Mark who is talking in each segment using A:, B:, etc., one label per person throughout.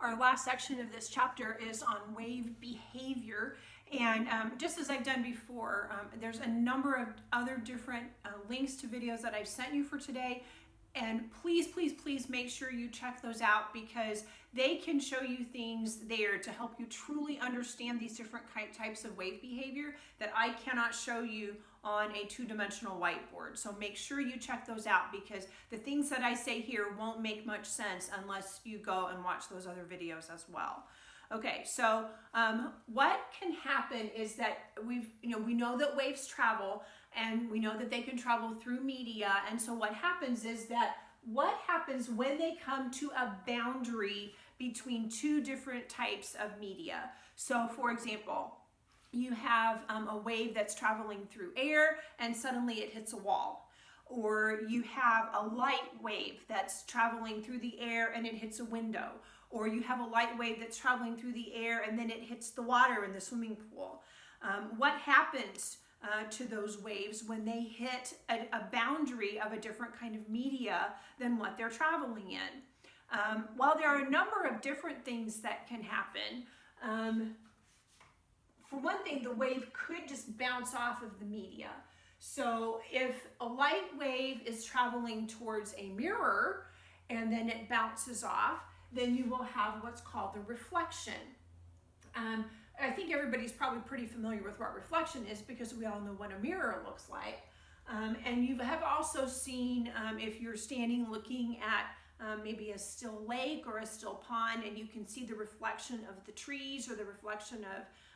A: Our last section of this chapter is on wave behavior. And just as I've done before, there's a number of other different links to videos that I've sent you for today. And please, please, please make sure you check those out, because they can show you things there to help you truly understand these different types of wave behavior that I cannot show you on a two-dimensional whiteboard. So make sure you check those out, because the things that I say here won't make much sense unless you go and watch those other videos as well. Okay, so what can happen is that we know that waves travel, and we know that they can travel through media. And so what happens is that what happens when they come to a boundary between two different types of media. So for example, you have a wave that's traveling through air and suddenly it hits a wall. Or you have a light wave that's traveling through the air and it hits a window. Or you have a light wave that's traveling through the air and then it hits the water in the swimming pool. What happens to those waves when they hit a boundary of a different kind of media than what they're traveling in? Well, there are a number of different things that can happen. For one thing, the wave could just bounce off of the media. So if a light wave is traveling towards a mirror and then it bounces off, then you will have what's called the reflection. I think everybody's probably pretty familiar with what reflection is, because we all know what a mirror looks like. And you have also seen, if you're standing looking at maybe a still lake or a still pond, and you can see the reflection of the trees or the reflection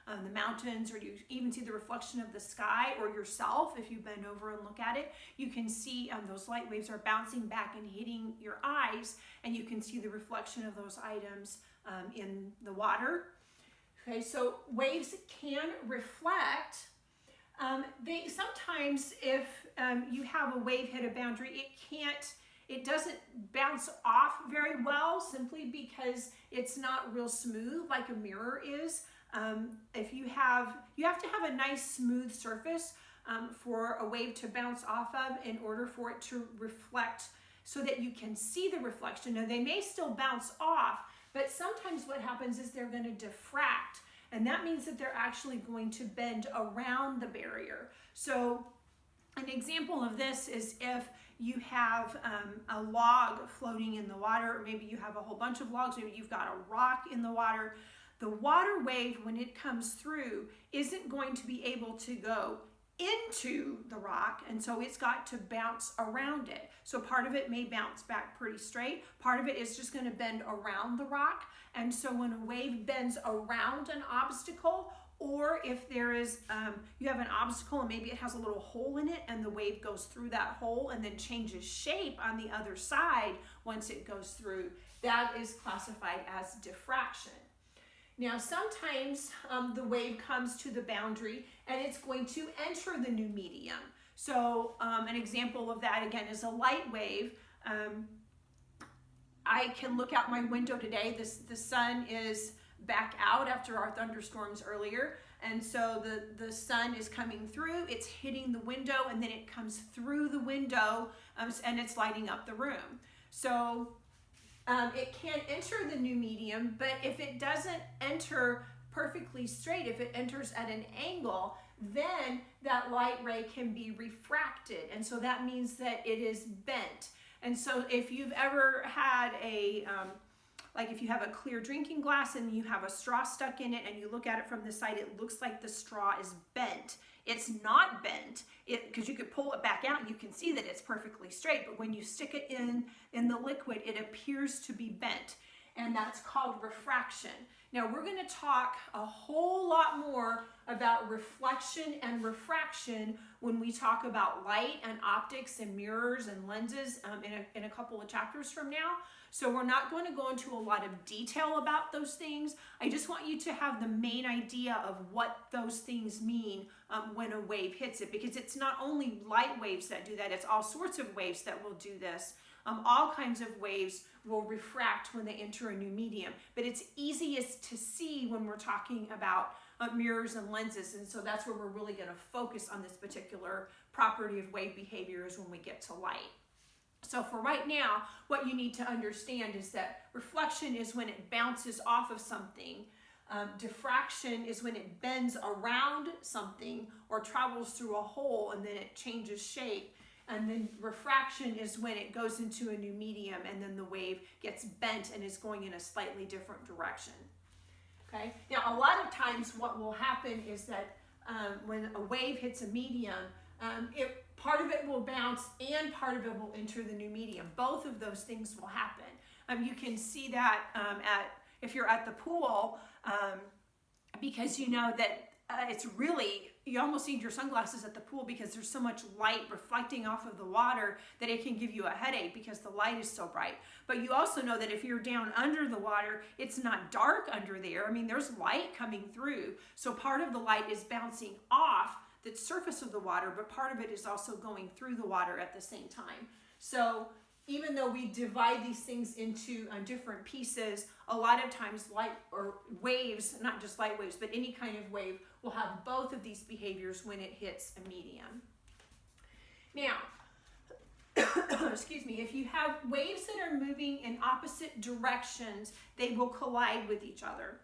A: of the mountains, or you even see the reflection of the sky or yourself. If you bend over and look at it, you can see those light waves are bouncing back and hitting your eyes, and you can see the reflection of those items in the water. Okay, so waves can reflect. They sometimes, if you have a wave hit a boundary, it doesn't bounce off very well, simply because it's not real smooth like a mirror is. If you have to have a nice smooth surface for a wave to bounce off of in order for it to reflect, so that you can see the reflection. Now, they may still bounce off, but sometimes what happens is they're going to diffract, and that means that they're actually going to bend around the barrier. So an example of this is if you have a log floating in the water, or maybe you have a whole bunch of logs, maybe you've got a rock in the water. The water wave, when it comes through, isn't going to be able to go into the rock, and so it's got to bounce around it. So part of it may bounce back pretty straight, part of it is just going to bend around the rock. And so when a wave bends around an obstacle, or if there is, you have an obstacle and maybe it has a little hole in it, and the wave goes through that hole and then changes shape on the other side once it goes through, that is classified as diffraction. Now, sometimes the wave comes to the boundary and it's going to enter the new medium. So an example of that, again, is a light wave. I can look out my window today. The sun is back out after our thunderstorms earlier. And so the sun is coming through, it's hitting the window, and then it comes through the window and it's lighting up the room. So it can enter the new medium, but if it doesn't enter perfectly straight, if it enters at an angle, then that light ray can be refracted. And so that means that it is bent. And so if you've ever had like if you have a clear drinking glass and you have a straw stuck in it and you look at it from the side, it looks like the straw is bent. It's not bent, because you could pull it back out and you can see that it's perfectly straight, but when you stick it in the liquid, it appears to be bent, and that's called refraction. Now, we're going to talk a whole lot more about reflection and refraction when we talk about light and optics and mirrors and lenses in a couple of chapters from now. So we're not going to go into a lot of detail about those things. I just want you to have the main idea of what those things mean when a wave hits it, because it's not only light waves that do that, it's all sorts of waves that will do this. All kinds of waves will refract when they enter a new medium, but it's easiest to see when we're talking about mirrors and lenses, and so that's where we're really going to focus on this particular property of wave behavior, is when we get to light. So for right now, what you need to understand is that reflection is when it bounces off of something. Diffraction is when it bends around something or travels through a hole and then it changes shape. And then refraction is when it goes into a new medium and then the wave gets bent and is going in a slightly different direction. Okay. Now, a lot of times what will happen is that when a wave hits a medium, part of it will bounce and part of it will enter the new medium. Both of those things will happen. You can see that if you're at the pool, because you know that it's really, you almost need your sunglasses at the pool because there's so much light reflecting off of the water that it can give you a headache because the light is so bright. But you also know that if you're down under the water, it's not dark under there. I mean, there's light coming through. So part of the light is bouncing off the surface of the water, but part of it is also going through the water at the same time. So even though we divide these things into different pieces, a lot of times light or waves, not just light waves, but any kind of wave will have both of these behaviors when it hits a medium. Now, excuse me, if you have waves that are moving in opposite directions, they will collide with each other.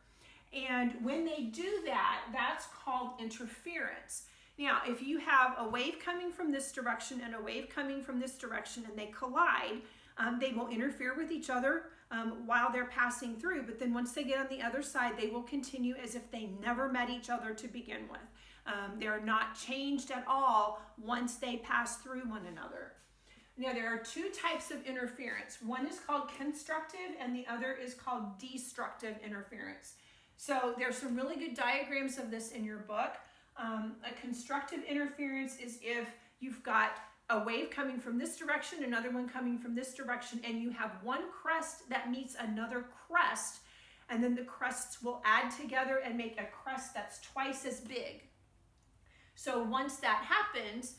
A: And when they do that, that's called interference. Now, if you have a wave coming from this direction and a wave coming from this direction and they collide, they will interfere with each other while they're passing through. But then once they get on the other side, they will continue as if they never met each other to begin with. They're not changed at all once they pass through one another. Now, there are two types of interference. One is called constructive and the other is called destructive interference. So there's some really good diagrams of this in your book. A constructive interference is if you've got a wave coming from this direction, another one coming from this direction, and you have one crest that meets another crest, and then the crests will add together and make a crest that's twice as big. So once that happens,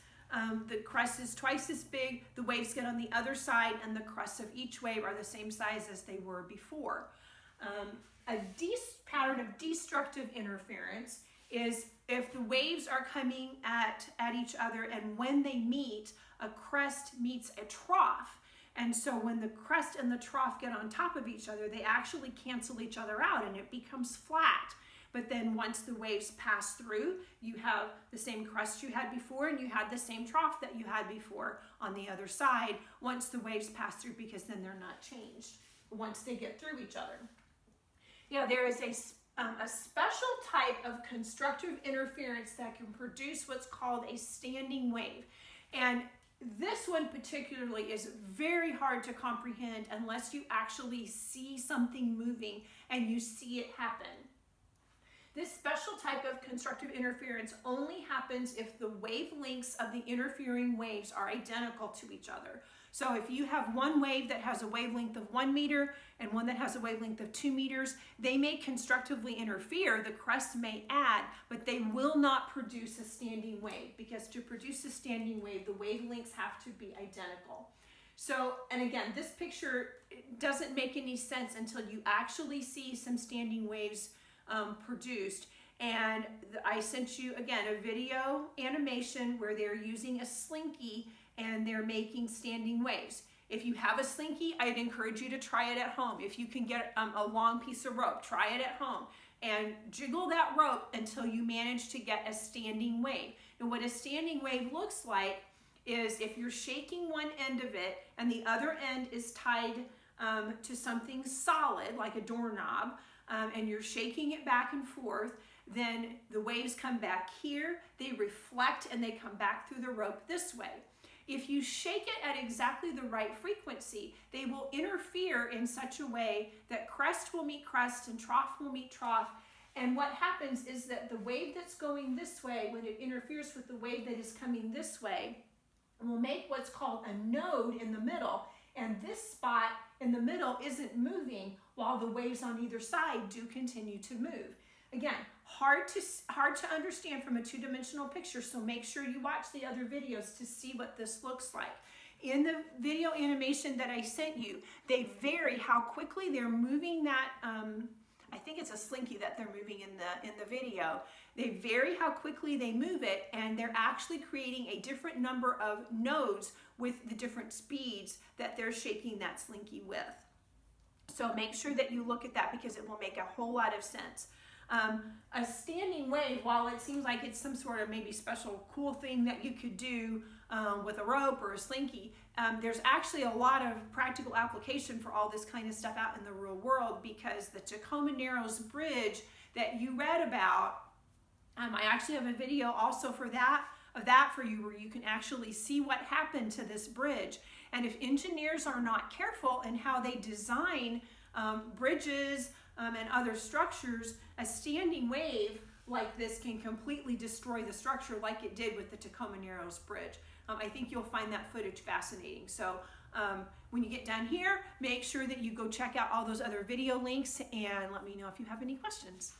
A: the crest is twice as big, the waves get on the other side, and the crests of each wave are the same size as they were before. A pattern of destructive interference is if the waves are coming at each other and when they meet, a crest meets a trough. And so when the crest and the trough get on top of each other, they actually cancel each other out and it becomes flat. But then once the waves pass through, you have the same crest you had before and you had the same trough that you had before on the other side once the waves pass through, because then they're not changed once they get through each other. Now, there is a special type of constructive interference that can produce what's called a standing wave. And this one particularly is very hard to comprehend unless you actually see something moving and you see it happen. This special type of constructive interference only happens if the wavelengths of the interfering waves are identical to each other. So if you have one wave that has a wavelength of 1 meter and one that has a wavelength of 2 meters, they may constructively interfere, the crests may add, but they will not produce a standing wave, because to produce a standing wave, the wavelengths have to be identical. So, and again, this picture doesn't make any sense until you actually see some standing waves produced. And I sent you, again, a video animation where they're using a slinky and they're making standing waves. If you have a slinky, I'd encourage you to try it at home. If you can get a long piece of rope, try it at home and jiggle that rope until you manage to get a standing wave. And what a standing wave looks like is if you're shaking one end of it and the other end is tied to something solid like a doorknob, and you're shaking it back and forth, then the waves come back here, they reflect, and they come back through the rope this way. If you shake it at exactly the right frequency, they will interfere in such a way that crest will meet crest and trough will meet trough. And what happens is that the wave that's going this way, when it interferes with the wave that is coming this way, will make what's called a node in the middle. And this spot in the middle isn't moving while the waves on either side do continue to move. Again, hard to understand from a two-dimensional picture, so make sure you watch the other videos to see what this looks like. In the video animation that I sent you, they vary how quickly they're moving that, I think it's a slinky that they're moving in the video. They vary how quickly they move it, and they're actually creating a different number of nodes with the different speeds that they're shaking that slinky with. So make sure that you look at that because it will make a whole lot of sense. A standing wave, while it seems like it's some sort of maybe special cool thing that you could do with a rope or a slinky, there's actually a lot of practical application for all this kind of stuff out in the real world, because the Tacoma Narrows Bridge that you read about, I actually have a video also for that for you, where you can actually see what happened to this bridge. And if engineers are not careful in how they design bridges and other structures, a standing wave like this can completely destroy the structure, like it did with the Tacoma Narrows Bridge. I think you'll find that footage fascinating. So when you get done here, make sure that you go check out all those other video links and let me know if you have any questions.